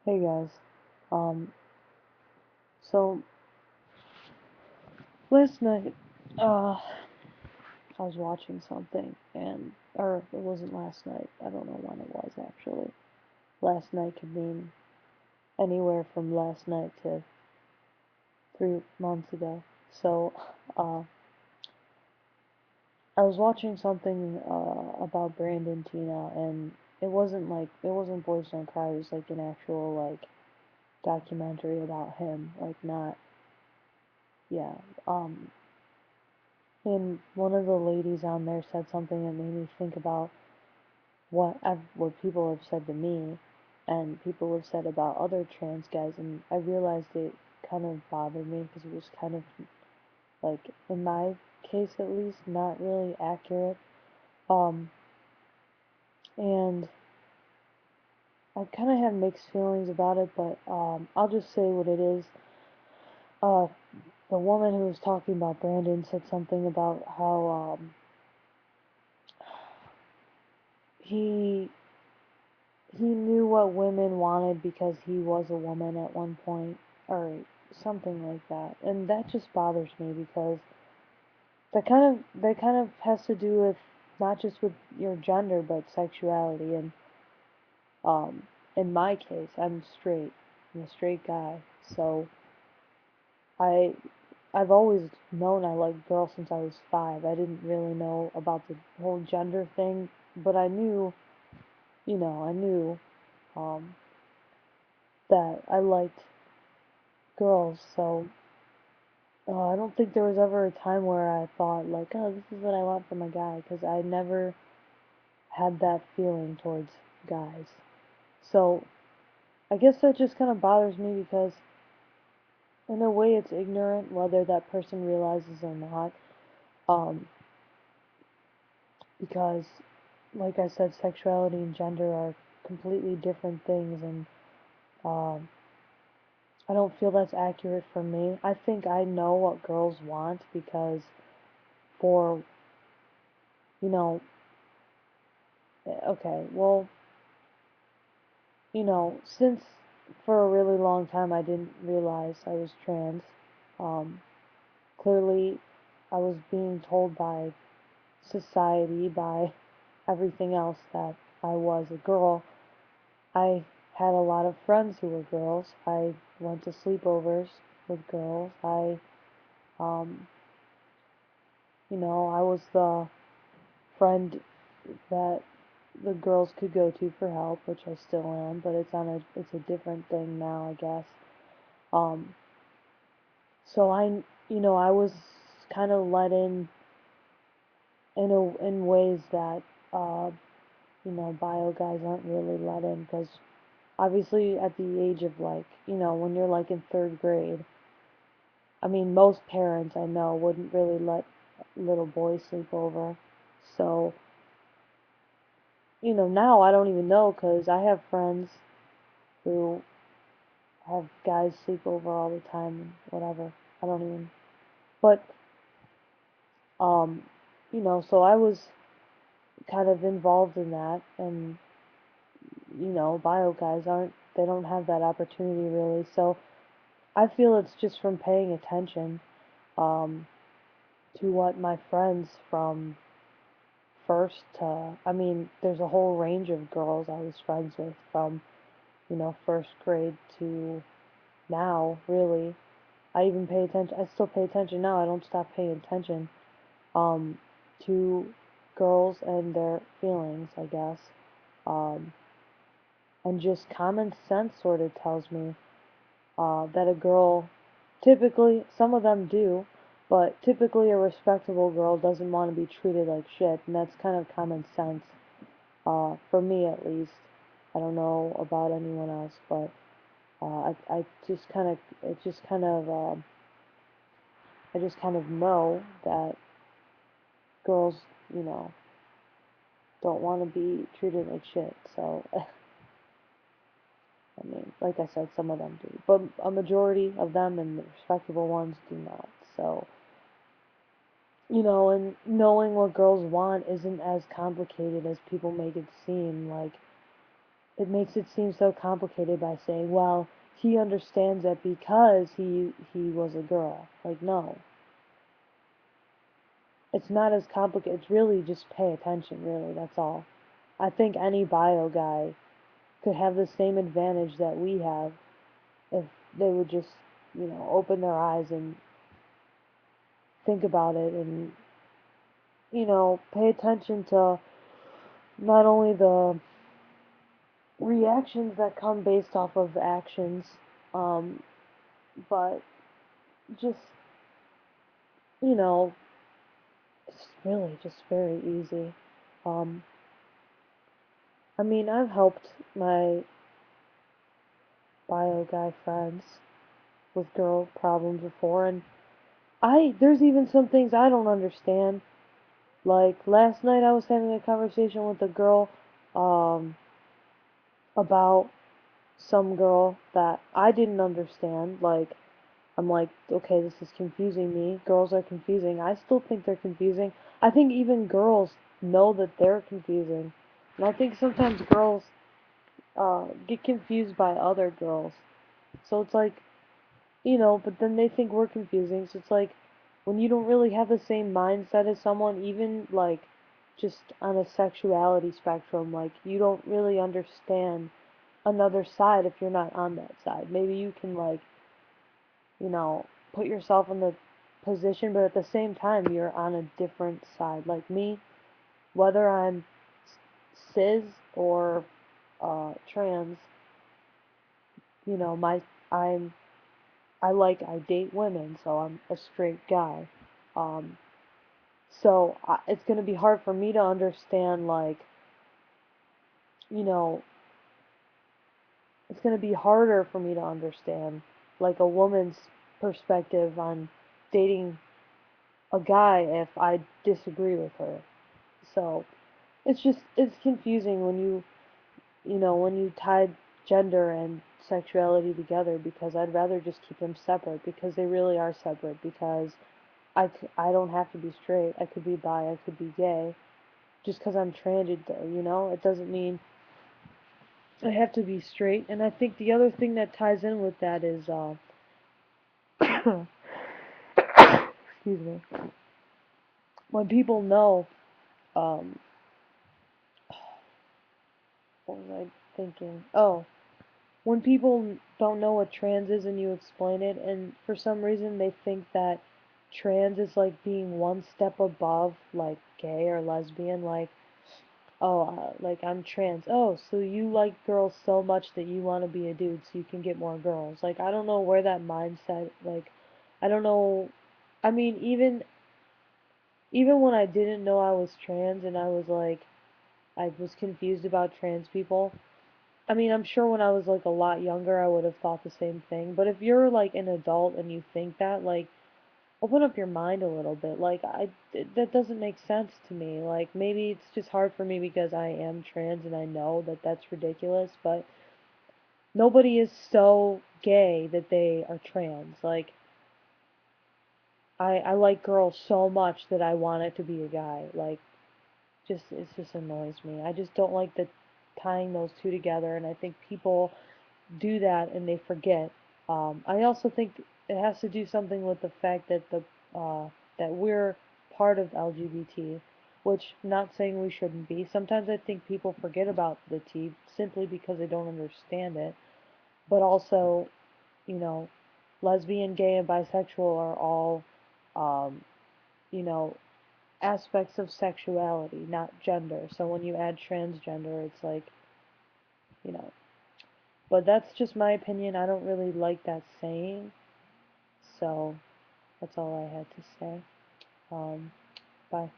Hey guys, um, so last night, I was watching something or it wasn't last night, I don't know when it was actually. Last night could mean anywhere from last night to 3 months ago. So, uh, I was watching something, about Brandon Tina, and it wasn't Boys Don't Cry, it was like an actual, like, documentary about him, like, not, yeah, um, and one of the ladies on there said something that made me think about what people have said to me, and people have said about other trans guys, and I realized it kind of bothered me because it was kind of like, in my case at least, not really accurate. Um, and I kind of have mixed feelings about it, but I'll just say what it is. Uh, the woman who was talking about Brandon said something about how he he knew what women wanted because he was a woman at one point, or something like that. And that just bothers me because that kind of has to do with not just with your gender but sexuality. And um in my case, I'm straight. I'm a straight guy. So I I've always known I liked girls since I was 5. I didn't really know about the whole gender thing, but I knew um that I liked girls. So I don't think there was ever a time where I thought like, oh, this is what I want from a guy, because I never had that feeling towards guys. So I guess that just kind of bothers me because in a way it's ignorant whether that person realizes or not. Um, because like I said, sexuality and gender are completely different things, and um, I don't feel that's accurate for me. I think I know what girls want because for you know okay, well, since for a really long time I didn't realize I was trans, um, clearly I was being told by society, by everything else, that I was a girl. I had a lot of friends who were girls. I went to sleepovers with girls. Um, I was the friend that the girls could go to for help, which I still am, but it's a different thing now, I guess. Um, so I was kind of let in ways that uh, bio guys aren't really let in, because obviously at the age of, like, when you're like in third grade, I mean, most parents I know wouldn't really let little boys sleep over. So, now I don't even know, because I have friends who have guys sleep over all the time and whatever. I don't even. But um, so I was kind of involved in that, and bio guys they don't have that opportunity really. So I feel it's just from paying attention um to what my friends from first to, I mean, there's a whole range of girls I was friends with from, first grade to now, really. I even pay attention, I still pay attention now, I don't stop paying attention um to girls and their feelings, I guess. Um and just common sense sort of tells me that a girl, typically, some of them do, but typically a respectable girl doesn't want to be treated like shit, and that's kind of common sense, for me at least. I don't know about anyone else, but I just kind of, I just kind of know that girls, you know, don't want to be treated like shit. So, I mean, like I said, some of them do, but a majority of them, and the respectable ones, do not. So, and knowing what girls want isn't as complicated as people make it seem. Like, it makes it seem so complicated by saying, well, he understands it because he was a girl. Like, no, it's not as complicated. It's really just pay attention, really. That's all. I think any bio guy could have the same advantage that we have if they would just, open their eyes and think about it and, pay attention to not only the reactions that come based off of actions, um, but just, you know, it's really just very easy. Um, I mean, I've helped my bio guy friends with girl problems before, and there's even some things I don't understand. Like last night, I was having a conversation with a girl, um, about some girl that I didn't understand. Like, I'm like, okay, this is confusing me. Girls are confusing. I still think they're confusing. I think even girls know that they're confusing. And I think sometimes girls get confused by other girls. So it's like, but then they think we're confusing. So it's like, when you don't really have the same mindset as someone, even like just on a sexuality spectrum, like you don't really understand another side if you're not on that side. Maybe you can like, put yourself in the position, but at the same time you're on a different side. Like me, whether I'm cis or trans, you know, my I'm I date women, so I'm a straight guy. Um, so it's gonna be hard for me to understand like, you know, it's gonna be harder for me to understand like a woman's perspective on dating a guy if I disagree with her. So it's confusing when when you tie gender and sexuality together because I'd rather just keep them separate because they really are separate because I don't have to be straight. I could be bi, I could be gay. Just because I'm transgender, it doesn't mean I have to be straight. And I think the other thing that ties in with that is, excuse me, when people know, um, what was I thinking? Oh, when people don't know what trans is and you explain it, and for some reason they think that trans is like being one step above like gay or lesbian, like, oh, like I'm trans. Oh, so you like girls so much that you want to be a dude so you can get more girls. Like, I don't know where that mindset, like, I don't know. I mean, even when I didn't know I was trans and I was confused about trans people. I mean, I'm sure when I was like a lot younger, I would have thought the same thing. But if you're like an adult and you think that, like, open up your mind a little bit. Like, that doesn't make sense to me. Like, maybe it's just hard for me because I am trans and I know that that's ridiculous, but nobody is so gay that they are trans. Like, I like girls so much that I want it to be a guy. Like, it just annoys me. I just don't like the tying those two together, and I think people do that and they forget. I also think it has to do something with the fact that that we're part of LGBT, which not saying we shouldn't be. Sometimes I think people forget about the T simply because they don't understand it. But also, you know, lesbian, gay, and bisexual are all, um, you know, aspects of sexuality, not gender. So when you add transgender, it's like, you know, but that's just my opinion. I don't really like that saying. So that's all I had to say. Um, bye.